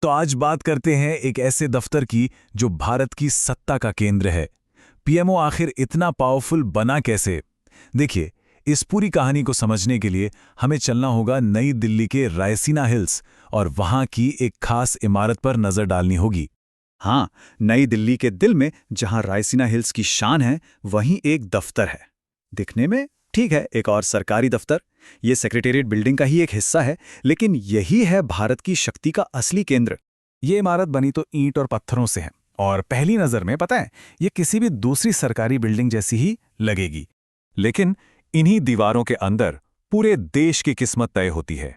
तो आज बात करते हैं एक ऐसे दफ्तर की जो भारत की सत्ता का केंद्र है। पीएमओ आखिर इतना पावरफुल बना कैसे? देखिए, इस पूरी कहानी को समझने के लिए हमें चलना होगा नई दिल्ली के रायसीना हिल्स और वहां की एक खास इमारत पर नजर डालनी होगी। हाँ, नई दिल्ली के दिल में जहां रायसीना हिल्स की शान है, वहीं एक दफ्तर है। दिखने में ठीक है, एक और सरकारी दफ्तर। ये सेक्रेटेरिएट बिल्डिंग का ही एक हिस्सा है, लेकिन यही है भारत की शक्ति का असली केंद्र। ये इमारत बनी तो ईंट और पत्थरों से है और पहली नजर में पता है, ये किसी भी दूसरी सरकारी बिल्डिंग जैसी ही लगेगी। लेकिन इन्हीं दीवारों के अंदर पूरे देश की किस्मत तय होती है।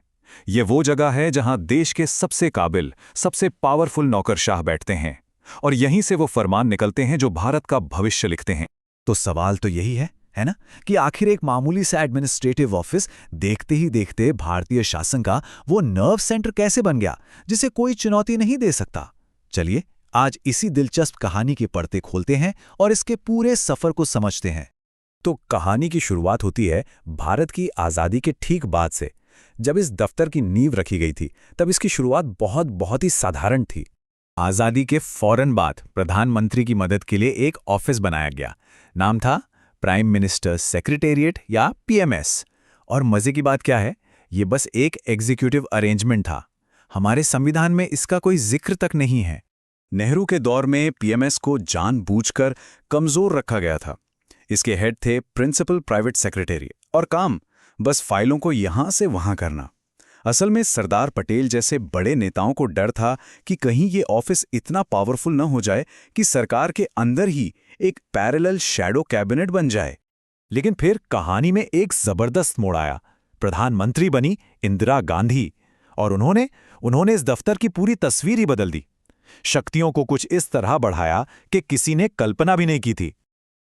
ये वो जगह है जहां देश के सबसे काबिल, सबसे पावरफुल नौकरशाह बैठते हैं और यहीं से वो फरमान निकलते हैं जो भारत का भविष्य लिखते हैं। तो सवाल तो यही है ना, कि आखिर एक मामूली सा एडमिनिस्ट्रेटिव ऑफिस देखते ही देखते भारतीय शासन का वो नर्व सेंटर कैसे बन गया, जिसे कोई चुनौती नहीं दे सकता। चलिए, आज इसी दिलचस्प कहानी के पर्दे खोलते हैं और इसके पूरे सफर को समझते हैं। तो कहानी की शुरुआत होती है भारत की आज़ादी के ठीक बाद से। जब इस दफ्तर की नींव रखी गई थी, तब इसकी शुरुआत बहुत ही साधारण थी। आज़ादी के फौरन बाद प्रधानमंत्री की मदद के लिए एक ऑफिस बनाया गया। नाम था प्राइम मिनिस्टर सेक्रेटेरिएट या पीएमएस। और मजे की बात क्या है, ये बस एक एग्जीक्यूटिव अरेंजमेंट था। हमारे संविधान में इसका कोई जिक्र तक नहीं है। नेहरू के दौर में पीएमएस को जानबूझकर कमजोर रखा गया था। इसके हेड थे प्रिंसिपल प्राइवेट सेक्रेटरी, और काम बस फाइलों को यहां से वहां करना। असल में सरदार पटेल जैसे बड़े नेताओं को डर था कि कहीं ये ऑफिस इतना पावरफुल न हो जाए कि सरकार के अंदर ही एक पैरेलल शैडो कैबिनेट बन जाए। लेकिन फिर कहानी में एक जबरदस्त मोड़ आया। प्रधानमंत्री बनी इंदिरा गांधी और उन्होंने इस दफ्तर की पूरी तस्वीर ही बदल दी। शक्तियों को कुछ इस तरह बढ़ाया कि किसी ने कल्पना भी नहीं की थी।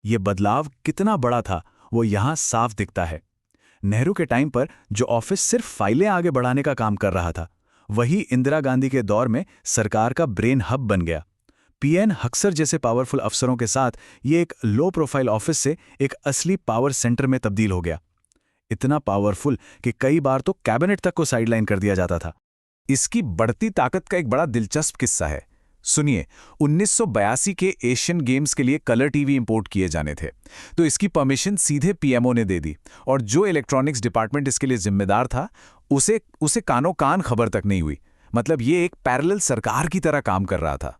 ये बदलाव कितना बड़ा था, वो यहां साफ दिखता है। नेहरू के टाइम पर जो ऑफिस सिर्फ फाइलें आगे बढ़ाने का काम कर रहा था, वही इंदिरा गांधी के दौर में सरकार का ब्रेन हब बन गया। पीएन हक्सर जैसे पावरफुल अफसरों के साथ ये एक लो प्रोफाइल ऑफिस से एक असली पावर सेंटर में तब्दील हो गया। इतना पावरफुल कि कई बार तो कैबिनेट तक को साइडलाइन कर दिया जाता था। इसकी बढ़ती ताकत का एक बड़ा दिलचस्प किस्सा है। सुनिए, 1982 के एशियन गेम्स के लिए कलर टीवी इंपोर्ट किए जाने थे, तो इसकी परमिशन सीधे पीएमओ ने दे दी और जो इलेक्ट्रॉनिक्स डिपार्टमेंट इसके लिए जिम्मेदार था, उसे कानो कान खबर तक नहीं हुई। मतलब ये एक पैरेलल सरकार की तरह काम कर रहा था।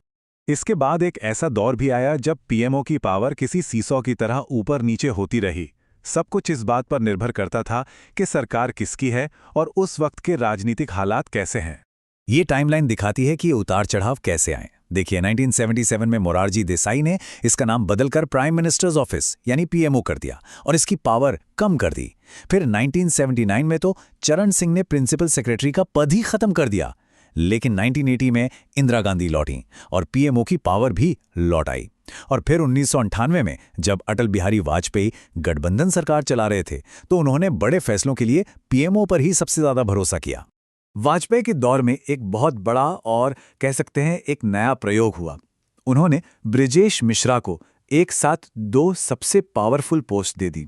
इसके बाद एक ऐसा दौर भी आया जब पीएमओ की पावर किसी सीसॉ की तरह ऊपर नीचे होती रही। सब कुछ इस बात पर निर्भर करता था कि सरकार किसकी है और उस वक्त के राजनीतिक हालात कैसे हैं। ये टाइमलाइन दिखाती है कि ये उतार चढ़ाव कैसे आए। देखिए, 1977 में मोरारजी देसाई ने इसका नाम बदलकर प्राइम मिनिस्टर्स ऑफिस यानी पीएमओ कर दिया और इसकी पावर कम कर दी। फिर 1979 में तो चरण सिंह ने प्रिंसिपल सेक्रेटरी का पद ही खत्म कर दिया। लेकिन 1980 में इंदिरा गांधी लौटी और पीएमओ की पावर भी लौट आई। और फिर 1998 में जब अटल बिहारी वाजपेयी गठबंधन सरकार चला रहे थे, तो उन्होंने बड़े फैसलों के लिए पीएमओ पर ही सबसे ज्यादा भरोसा किया। वाजपेयी के दौर में एक बहुत बड़ा और कह सकते हैं एक नया प्रयोग हुआ। उन्होंने ब्रिजेश मिश्रा को एक साथ दो सबसे पावरफुल पोस्ट दे दी।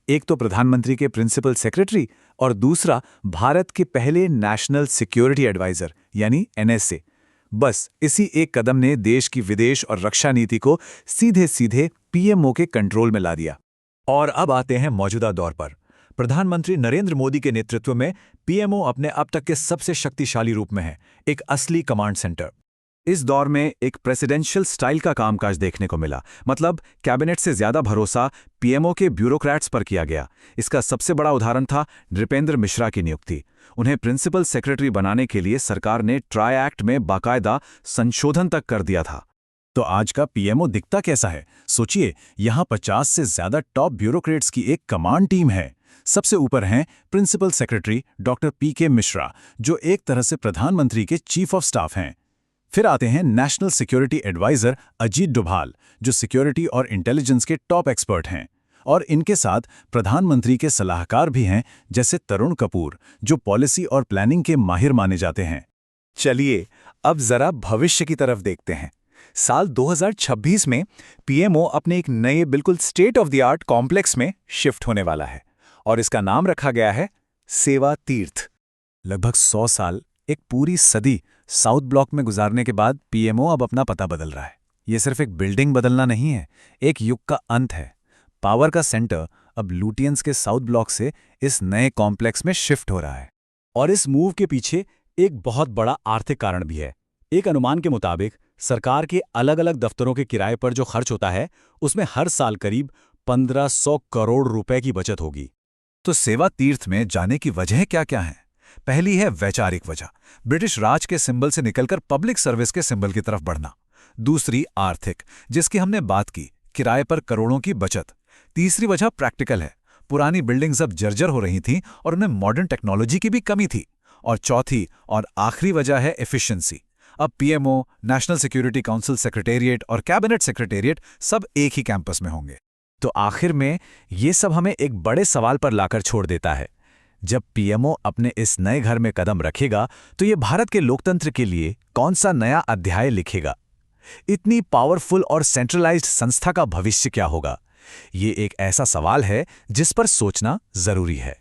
एक तो प्रधानमंत्री के प्रिंसिपल सेक्रेटरी और दूसरा भारत के पहले नेशनल सिक्योरिटी एडवाइजर यानी एनएसए। बस इसी एक कदम ने देश की विदेश और रक्षा नीति को सीधे सीधे पीएमओ के कंट्रोल में ला दिया। और अब आते हैं मौजूदा दौर पर। प्रधानमंत्री नरेंद्र मोदी के नेतृत्व में पीएमओ अपने अब तक के सबसे शक्तिशाली रूप में है, एक असली कमांड सेंटर। इस दौर में एक प्रेसिडेंशियल स्टाइल का कामकाज देखने को मिला। मतलब कैबिनेट से ज्यादा भरोसा पीएमओ के ब्यूरोक्रेट्स पर किया गया। इसका सबसे बड़ा उदाहरण था नृपेंद्र मिश्रा की नियुक्ति। उन्हें प्रिंसिपल सेक्रेटरी बनाने के लिए सरकार ने ट्राई एक्ट में बाकायदा संशोधन तक कर दिया था। तो आज का पीएमओ दिखता कैसा है? सोचिए, यहां 50 से ज्यादा टॉप ब्यूरोक्रेट्स की एक कमांड टीम है। सबसे ऊपर हैं प्रिंसिपल सेक्रेटरी डॉक्टर पीके मिश्रा, जो एक तरह से प्रधानमंत्री के चीफ ऑफ स्टाफ हैं। फिर आते हैं national security adviser Ajit Doval, जो सिक्योरिटी और इंटेलिजेंस के टॉप एक्सपर्ट हैं। और इनके साथ प्रधानमंत्री के सलाहकार भी हैं, जैसे तरुण कपूर, जो पॉलिसी और प्लानिंग के माहिर माने जाते हैं। चलिए, अब जरा भविष्य की तरफ देखते हैं। साल 2026 में पीएमओ अपने एक नए बिल्कुल state of the art complex में शिफ्ट होने वाला है और इसका नाम रखा गया है सेवा तीर्थ। लगभग 100 साल, एक पूरी सदी साउथ ब्लॉक में गुजारने के बाद पीएमओ अब अपना पता बदल रहा है। ये सिर्फ एक बिल्डिंग बदलना नहीं है, एक युग का अंत है। पावर का सेंटर अब लुटियंस के साउथ ब्लॉक से इस नए कॉम्प्लेक्स में शिफ्ट हो रहा है। और इस मूव के पीछे एक बहुत बड़ा आर्थिक कारण भी है। एक अनुमान के मुताबिक सरकार के अलग अलग दफ्तरों के किराए पर जो खर्च होता है, उसमें हर साल करीब 1500 करोड़ रुपए की बचत होगी। तो सेवा तीर्थ में जाने की वजह क्या क्या हैं? पहली है वैचारिक वजह, ब्रिटिश राज के सिंबल से निकलकर पब्लिक सर्विस के सिंबल की तरफ बढ़ना। दूसरी आर्थिक, जिसकी हमने बात की, किराए पर करोड़ों की बचत। तीसरी वजह प्रैक्टिकल है, पुरानी बिल्डिंग्स अब जर्जर हो रही थीं और उन्हें मॉडर्न टेक्नोलॉजी की भी कमी थी। और चौथी और आखिरी वजह है एफिशिएंसी। अब PMO, national security council secretariat और कैबिनेट सेक्रेटेरिएट सब एक ही कैंपस में होंगे। तो आखिर में ये सब हमें एक बड़े सवाल पर लाकर छोड़ देता है। जब पीएमओ अपने इस नए घर में कदम रखेगा तो ये भारत के लोकतंत्र के लिए कौन सा नया अध्याय लिखेगा? इतनी पावरफुल और सेंट्रलाइज्ड संस्था का भविष्य क्या होगा? ये एक ऐसा सवाल है जिस पर सोचना जरूरी है।